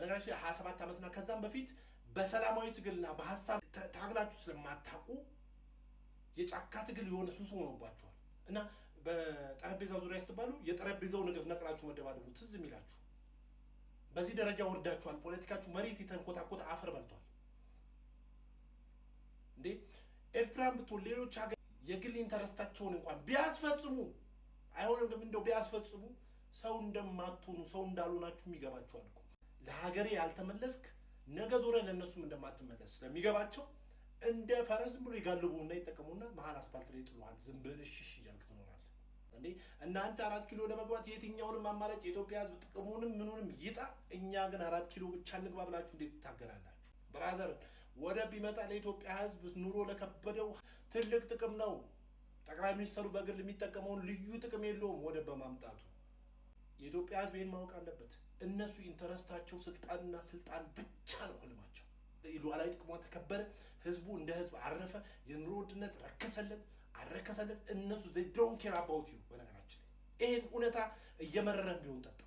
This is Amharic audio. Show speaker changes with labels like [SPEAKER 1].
[SPEAKER 1] በነገራችን 27 ዓመትና ከዛም በፊት በሰላማዊ ትግልና በሐሳብ ታግላችሁ ስለማታውቁ የጫካ ትግል የሆነ ሱስ ሆኖባችኋል እና በጠረጴዛ ዙሪያ ስትባሉ የጠረጴዛው ነገር ነቅላችሁ መደባደቡ ትዝ የሚላችሁ በዚህ ደረጃ ወርዳችኋል ፖለቲካችሁ መሬት የተንቆጣቆጠ አፈር በልቷል እንዴ ኤርትራን ብትወል ሌሎች ሀገር የግል ኢንተረስታቸውን እንኳን ቢያስፈጽሙ አይሆንም እንደው ቢያስፈጽሙ ሰው እንደማትሆኑ ሰው እንዳልሆናችሁ የሚገባችኋል እኮ ለሀገሬ ያልተመለስክ ነገ ዞረ ለነሱም እንደማትመለስ ስለሚገባቸው እንደ ፈረስ ብሎ ይጋልቡና ይተከሙና መሃል አስፋልት ላይ ጥሏል ዝም ብለሽ እያልክ ትኖራለህ እንዴ እናንተ 4 ኪሎ ለመግባት የትኛውንም አማራጭ የኢትዮጵያ ህዝብ ጥቅሙንም ምኑንም ይጣ እኛ ግን 4 ኪሎ ብቻ እንግባ ብላችሁ እንዴት ታገላላችሁ ብራዘር ወደ ቢመጣ ለኢትዮጵያ ህዝብ ኑሮ ለከበደው ትልቅ ጥቅም ነው ጠቅላይ ሚኒስትሩ በግል የሚጠቀመው ልዩ ጥቅም የለውም ወደ በማምጣቱ የኢትዮጵያ ህዝብ ይሄን ማወቅ አለበት እነሱ ኢንተረስታቸው ስልጣንና ስልጣን ብቻ ነው ህልማቸው ሉዓላዊ ጥቅሙ ተከበረ ህዝቡ እንደ ህዝብ አረፈ የኑሮ ውድነት ረከሰለት እነሱ they don't care about you በነገራችን ይሄን ኡነታ እየመረረን ቢሆን ጠጣ